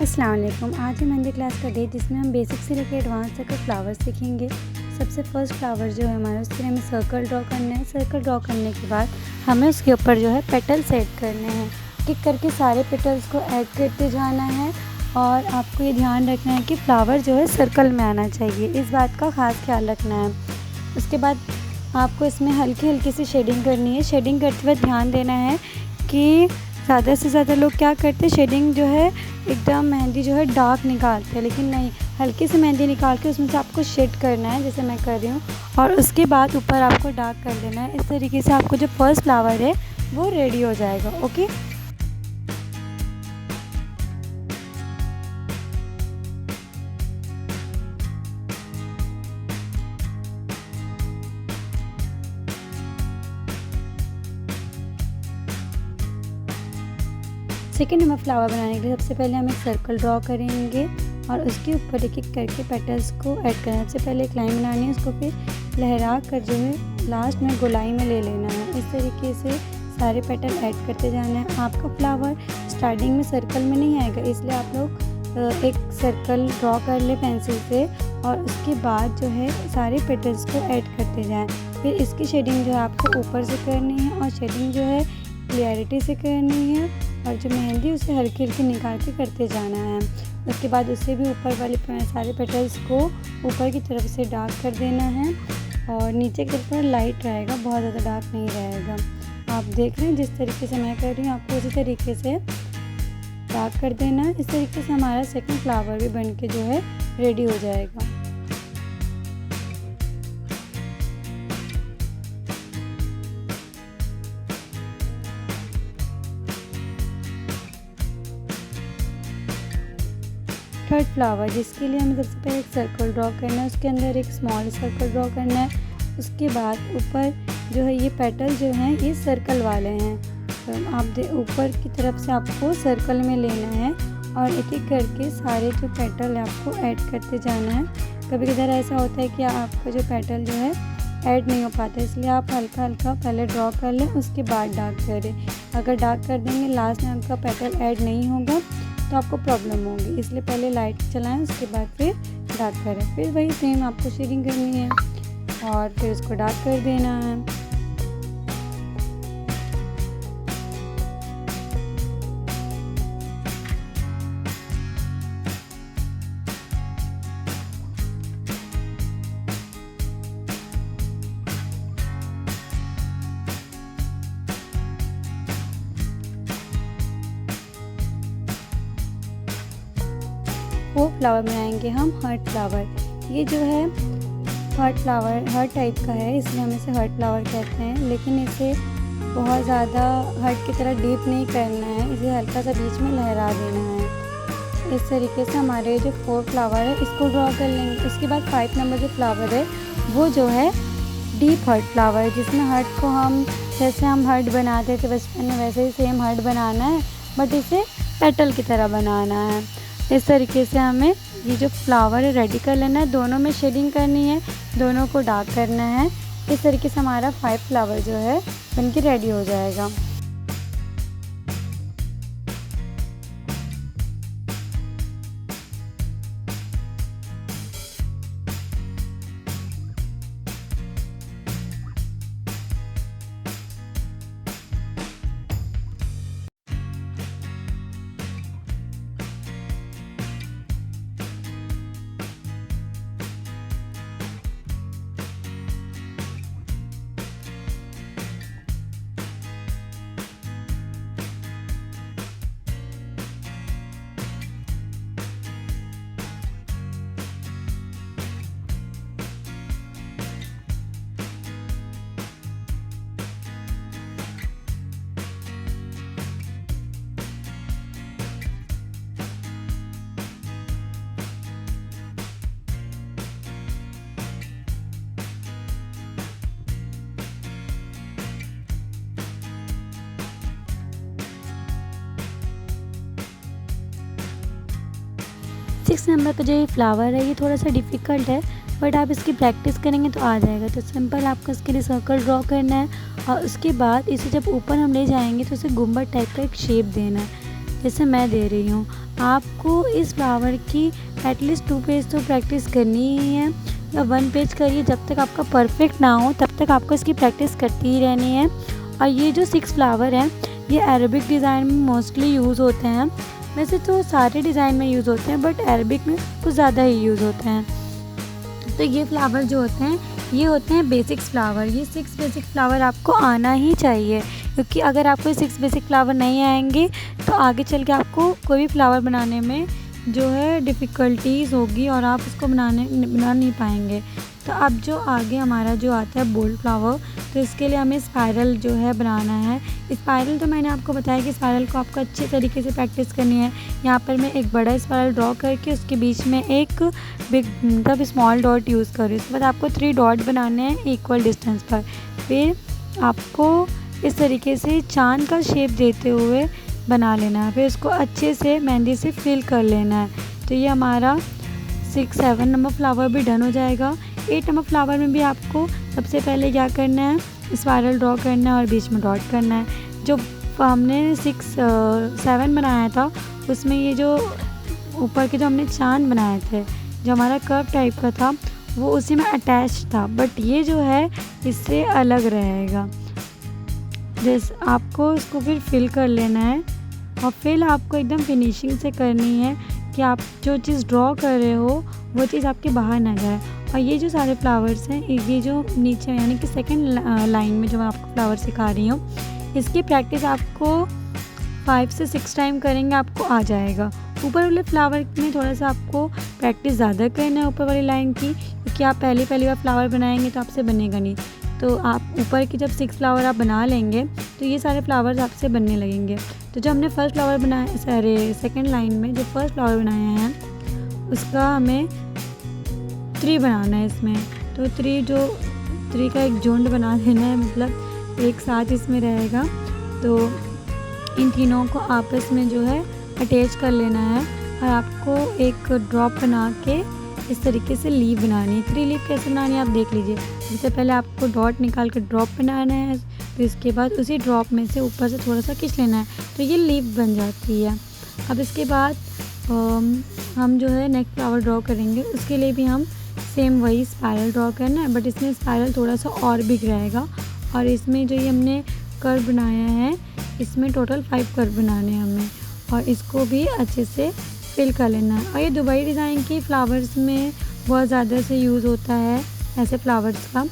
अस्सलाम वालेकुम। आज है मेहंदी क्लास का डे जिसमें हम बेसिक से लेकर एडवांस तक फ्लावर सीखेंगे। सबसे फर्स्ट फ्लावर जो है हमारा, उसके लिए हमें सर्कल ड्रॉ करना है। सर्कल ड्रॉ करने के बाद हमें उसके ऊपर जो है पेटल्स ऐड करने हैं। टिक करके सारे पेटल्स को ऐड करते जाना है और आपको ये ध्यान रखना है कि फ्लावर जो है सर्कल में आना चाहिए, इस बात का ख़ास ख्याल रखना है। उसके बाद आपको इसमें हल्की हल्की सी शेडिंग करनी है। शेडिंग करते हुए ध्यान देना है कि ज़्यादा से ज़्यादा लोग क्या करते हैं, शेडिंग जो है एकदम मेहंदी जो है डार्क निकालते हैं, लेकिन नहीं, हल्की सी मेहंदी निकाल के उसमें से आपको शेड करना है जैसे मैं कर रही हूँ, और उसके बाद ऊपर आपको डार्क कर देना है। इस तरीके से आपको जो फर्स्ट फ्लावर है वो रेडी हो जाएगा। ओके, सेकेंड नंबर फ्लावर बनाने के लिए सबसे पहले हम एक सर्कल ड्रॉ करेंगे और उसके ऊपर एक एक करके पेटल्स को ऐड करना है। सबसे पहले एक लाइन बनानी है, उसको फिर लहरा कर जो है लास्ट में गोलाई में ले लेना है। इस तरीके से सारे पेटल ऐड करते जाना है। आपका फ्लावर स्टार्टिंग में सर्कल में नहीं आएगा, इसलिए आप लोग एक सर्कल ड्रॉ कर ले पेंसिल से और उसके बाद जो है सारे पेटल्स को ऐड करते जाएं। फिर इसकी शेडिंग जो है आपको ऊपर से करनी है और शेडिंग जो है क्लियरिटी से करनी है, और जो मेहंदी उसे हल्की हल्की निकाल के करते जाना है। उसके बाद उससे भी ऊपर वाले सारे पेटल्स को ऊपर की तरफ से डार्क कर देना है और नीचे की तरफ लाइट रहेगा, बहुत ज़्यादा डार्क नहीं रहेगा। आप देख रहे हैं जिस तरीके से मैं कर रही हूँ, आपको उसी तरीके से डार्क कर देना है। इस तरीके से हमारा सेकंड फ्लावर भी बन के जो है रेडी हो जाएगा। थर्ड फ्लावर, जिसके लिए हमें सबसे पहले एक सर्कल ड्रॉ करना है, उसके अंदर एक स्मॉल सर्कल ड्रॉ करना है। उसके बाद ऊपर जो है ये पेटल जो हैं ये सर्कल वाले हैं, तो आप ऊपर की तरफ से आपको सर्कल में लेना है और एक एक करके सारे जो पेटल है आपको ऐड करते जाना है। कभी कभार ऐसा होता है कि आपका जो पेटल जो है ऐड नहीं हो पाता, इसलिए आप हल्का हल्का पहले ड्रॉ कर लें, उसके बाद डार्क करें। अगर डार्क कर देंगे लास्ट में आपका पेटल ऐड नहीं होगा तो आपको प्रॉब्लम होगी, इसलिए पहले लाइट चलाएं, उसके बाद फिर डार्क करें। फिर वही सेम आपको शेडिंग करनी है और फिर उसको डार्क कर देना है। वो फ्लावर बनाएंगे हम हर्ट फ्लावर। ये जो है हर्ट फ्लावर हर्ट टाइप का है, इसलिए हम इसे हर्ट फ्लावर कहते हैं, लेकिन इसे बहुत ज़्यादा हर्ट की तरह डीप नहीं करना है, इसे हल्का सा बीच में लहरा देना है। इस तरीके से हमारे जो 4 फ्लावर है इसको ड्रॉ कर लेंगे। उसके बाद 5 नंबर जो फ्लावर है वो जो है डीप हर्ट फ्लावर है, जिसमें हर्ट को हम जैसे हम हर्ट बनाते थे बचपन में वैसे ही सेम हर्ट बनाना है, बट इसे पेटल की तरह बनाना है। इस तरीके से हमें ये जो फ्लावर है रेडी कर लेना है, दोनों में शेडिंग करनी है, दोनों को डार्क करना है। इस तरीके से हमारा 5 फ्लावर जो है बनके रेडी हो जाएगा। सिक्स नंबर का जो ये फ्लावर है ये थोड़ा सा डिफ़िकल्ट है, बट आप इसकी प्रैक्टिस करेंगे तो आ जाएगा। तो सिंपल आपको इसके लिए सर्कल ड्रॉ करना है और उसके बाद इसे जब ऊपर हम ले जाएंगे तो उसे गुम्बद टाइप का एक शेप देना है। जैसे मैं दे रही हूँ। आपको इस फ्लावर की एटलीस्ट 2 पेज तो प्रैक्टिस करनी ही है, या 1 पेज करिए। जब तक आपका परफेक्ट ना हो तब तक आपको इसकी प्रैक्टिस करती ही रहनी है। और ये जो 6 फ्लावर हैं ये अरेबिक डिज़ाइन में मोस्टली यूज़ होते हैं। वैसे तो सारे डिज़ाइन में यूज़ होते हैं बट अरेबिक में कुछ ज़्यादा ही यूज़ होते हैं। तो ये फ्लावर जो होते हैं ये होते हैं बेसिक्स फ्लावर। ये 6 बेसिक फ्लावर आपको आना ही चाहिए, क्योंकि अगर आपको 6 बेसिक फ्लावर नहीं आएंगे तो आगे चल के आपको कोई भी फ्लावर बनाने में जो है डिफ़िकल्टीज़ होगी और आप उसको बना नहीं पाएंगे। तो अब जो आगे हमारा जो आता है बोल्ड फ्लावर, तो इसके लिए हमें स्पाइरल जो है बनाना है। स्पाइरल तो मैंने आपको बताया कि स्पाइरल को आपको अच्छे तरीके से प्रैक्टिस करनी है। यहाँ पर मैं एक बड़ा स्पाइरल ड्रॉ करके उसके बीच में एक बिग मतलब स्मॉल डॉट यूज़ कर रही हूँ। उसके बाद आपको 3 डॉट बनाने हैं इक्वल डिस्टेंस पर। फिर आपको इस तरीके से चाँद का शेप देते हुए बना लेना है। फिर उसको अच्छे से मेहंदी से फिल कर लेना है। तो ये हमारा 7 नंबर फ्लावर भी डन हो जाएगा। 8 नंबर फ्लावर में भी आपको सबसे पहले क्या करना है, स्पाइरल ड्रॉ करना है और बीच में डॉट करना है। जो हमने 7 बनाया था उसमें ये जो ऊपर के जो हमने चाँद बनाए थे, जो हमारा कर्व टाइप का था, वो उसी में अटैच था, बट ये जो है इससे अलग रहेगा। जैसे आपको इसको फिर फिल कर लेना है और फिर आपको एकदम फिनिशिंग से करनी है कि आप जो चीज़ ड्रॉ कर रहे हो वो चीज़ आपके बाहर ना जाए। और ये जो सारे फ्लावर्स हैं, ये जो नीचे यानी कि सेकंड लाइन में जो मैं आपको फ्लावर सिखा रही हूँ, इसकी प्रैक्टिस आपको 5 से 6 टाइम करेंगे आपको आ जाएगा। ऊपर वाले फ्लावर में थोड़ा सा आपको प्रैक्टिस ज़्यादा करना है ऊपर वाली लाइन की, क्योंकि आप पहली बार फ्लावर बनाएंगे तो आपसे बनेगा नहीं। तो आप ऊपर की जब 6 फ्लावर आप बना लेंगे तो ये सारे फ्लावर्स आपसे बनने लगेंगे। तो जो हमने फर्स्ट फ्लावर बनाया, सेकंड लाइन में जो फर्स्ट फ्लावर बनाया है उसका हमें 3 बनाना है इसमें। तो 3 का एक झुंड बना देना है, मतलब एक साथ इसमें रहेगा। तो इन तीनों को आपस में जो है अटैच कर लेना है और आपको एक ड्रॉप बना के इस तरीके से लीव बनानी है। 3 लीव कैसे बनानी है आप देख लीजिए। सबसे पहले आपको डॉट निकाल कर ड्रॉप बनाना है, फिर इसके बाद उसी ड्रॉप में से ऊपर से थोड़ा सा खींच लेना है, तो ये लीव बन जाती है। अब इसके बाद हम जो है नेक्स्ट फ्लावर ड्रॉ करेंगे, उसके लिए भी हम सेम वही स्पाइरल ड्रॉ करना है, बट इसमें स्पाइरल थोड़ा सा और बिग रहेगा। और इसमें जो ये हमने कर्व बनाया है इसमें टोटल 5 कर्व बनाने हैं हमें, और इसको भी अच्छे से फिल कर लेना है। और ये दुबई डिज़ाइन की फ़्लावर्स में बहुत ज़्यादा से यूज़ होता है ऐसे फ्लावर्स का।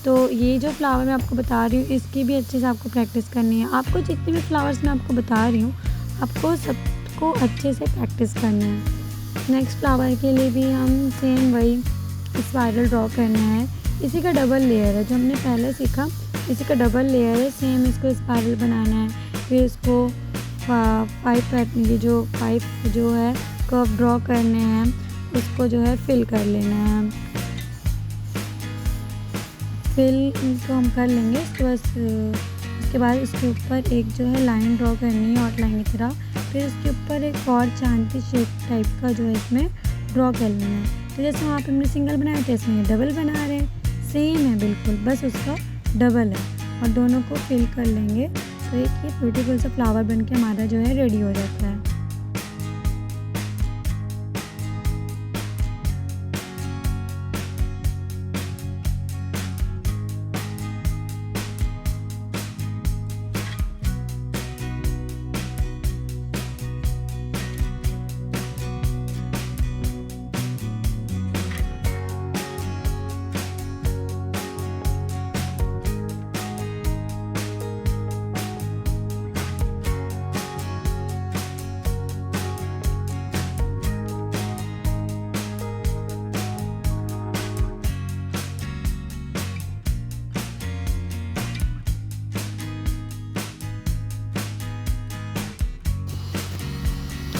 तो ये जो फ्लावर मैं आपको बता रही हूँ इसकी भी अच्छे से आपको प्रैक्टिस करनी है। आपको जितने भी फ्लावर्स मैं आपको बता रही हूँ आपको सबको अच्छे से प्रैक्टिस करना है। नेक्स्ट फ्लावर के लिए भी हम सेम वही स्पाइरल ड्रॉ करना है। इसी का डबल लेयर है, जो हमने पहले सीखा इसी का डबल लेयर है। सेम इसको स्पाइरल बनाना है, फिर इसको 5 जो है कर्व ड्रॉ करने हैं, उसको जो है फिल कर लेना है। फिल को हम कर लेंगे। उसके बाद इसके ऊपर एक जो है लाइन ड्रॉ करनी है आउटलाइन की तरह। फिर इसके ऊपर एक और चांद की शेप टाइप का जो है इसमें ड्रॉ कर लेना है। तो जैसे वहाँ पे हमने सिंगल बनाया था इसमें डबल बना रहे हैं, सेम है बिल्कुल, बस उसका डबल है। और दोनों को फिल कर लेंगे तो एक ये ब्यूटीफुल सा फ्लावर बनके हमारा जो है रेडी हो जाता है।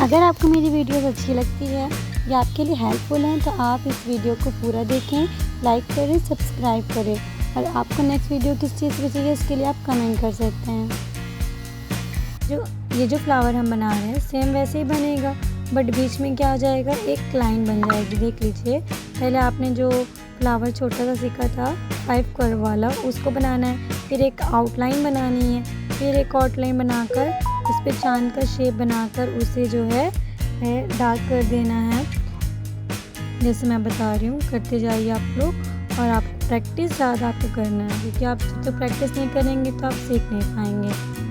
अगर आपको मेरी वीडियोस अच्छी लगती है या आपके लिए हेल्पफुल हैं तो आप इस वीडियो को पूरा देखें, लाइक करें, सब्सक्राइब करें। और आपको नेक्स्ट वीडियो किस चीज़ की चाहिए इसके लिए आप कमेंट कर सकते हैं। ये जो फ्लावर हम बना रहे हैं सेम वैसे ही बनेगा, बट बीच में क्या आ जाएगा, एक लाइन बन जाएगी। देख लीजिए, पहले आपने जो फ्लावर छोटा सा सीखा था 5 कर्व वाला उसको बनाना है, फिर एक आउटलाइन बनानी है, फिर एक आउटलाइन बनाकर इस पे चाँद का शेप बनाकर उसे जो है डार्क कर देना है। जैसे मैं बता रही हूँ करते जाइए आप लोग, और आप प्रैक्टिस ज़्यादा आपको करना है, क्योंकि आप जब तक प्रैक्टिस नहीं करेंगे तो आप सीख नहीं पाएंगे।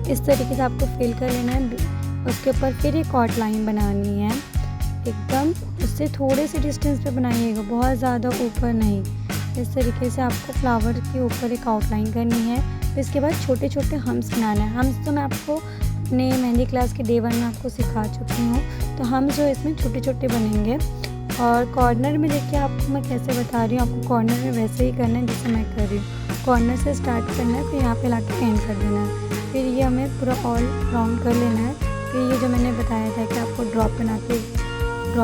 इस तरीके से आपको फिल कर लेना है। उसके ऊपर फिर एक आउटलाइन बनानी है, एकदम उससे थोड़े से डिस्टेंस पे बनाइएगा, बहुत ज़्यादा ऊपर नहीं। इस तरीके से आपको फ्लावर के ऊपर एक आउटलाइन करनी है। फिर इसके बाद छोटे छोटे हम्स बनाना है। हम्स तो मैं आपको अपने मेहंदी क्लास के डे 1 में आपको सिखा चुकी हूँ। तो हम जो इसमें छोटे छोटे बनेंगे। और कॉर्नर में देखिए आपको मैं कैसे बता रही हूँ, आपको कॉर्नर में वैसे ही करना है जैसे मैं कर रही हूँ। कॉर्नर से स्टार्ट करना है, फिर यहाँ पे लाके एंड कर देना है। फिर ये हमें पूरा ऑल राउंड कर लेना है। फिर ये जो मैंने बताया था कि आपको ड्रॉप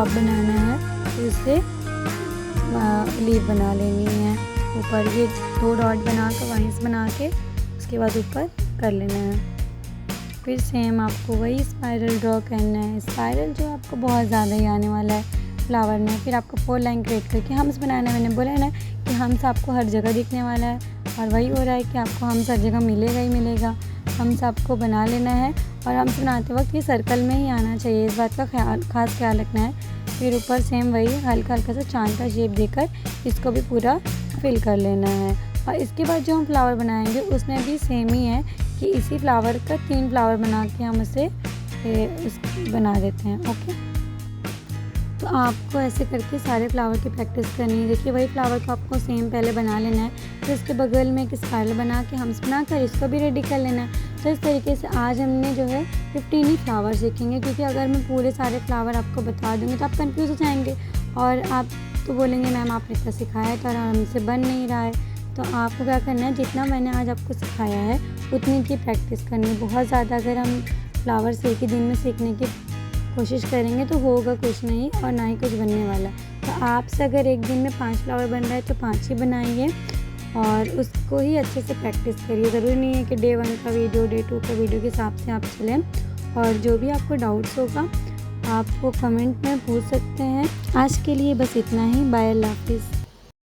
बनाना है, तो इससे लीफ बना लेनी है। ऊपर ये 2 डॉट बना कर वाइंस बना के उसके बाद ऊपर कर लेना है। फिर सेम आपको वही स्पाइरल ड्रॉ करना है। स्पाइरल जो आपको बहुत ज़्यादा ही आने वाला है फ्लावर में। फिर आपको 4 लाइन क्रिएट करके हम्स बनाना है। मैंने बोला है ना कि हम्स आपको हर जगह दिखने वाला है, और वही हो रहा है कि आपको हम्स हर जगह मिलेगा ही मिलेगा। हम्स आपको बना लेना है, और हम्स बनाते वक्त ये सर्कल में ही आना चाहिए, इस बात का खास ख्याल रखना है। फिर ऊपर सेम वही हल्का हल्का सा चाँद का शेप देकर इसको भी पूरा फिल कर लेना है। और इसके बाद जो हम फ्लावर बनाएंगे उसमें भी सेम ही है कि इसी फ्लावर का 3 फ्लावर बना के हम उसे बना देते हैं। ओके, तो आपको ऐसे करके सारे फ्लावर की प्रैक्टिस करनी है। देखिए वही फ्लावर को आपको सेम पहले बना लेना है, फिर उसके बगल में एक स्पाइरल बना के हम्स बना कर इसको भी रेडी कर लेना है। तो इस तरीके से आज हमने जो है 15 ही फ्लावर सीखेंगे, क्योंकि अगर मैं पूरे सारे फ्लावर आपको बता दूँगी तो आप कंफ्यूज हो जाएंगे, और आप तो बोलेंगे मैम आपने इतना सिखाया था और हमसे बन नहीं रहा है। तो आपको क्या करना है, जितना मैंने आज आपको सिखाया है उतनी की प्रैक्टिस करनी है। बहुत ज़्यादा अगर हम फ्लावर्स एक ही दिन में सीखने की कोशिश करेंगे तो होगा कुछ नहीं, और ना ही कुछ बनने वाला। तो आपसे अगर एक दिन में 5 फ्लावर बन रहा है तो 5 ही बनाइए, और उसको ही अच्छे से प्रैक्टिस करिए। ज़रूरी नहीं है कि डे 1 का वीडियो डे 2 का वीडियो के हिसाब से आप चलें। और जो भी आपको डाउट्स होगा आप वो कमेंट में पूछ सकते हैं। आज के लिए बस इतना ही। बाय, अल्लाह हाफिज़।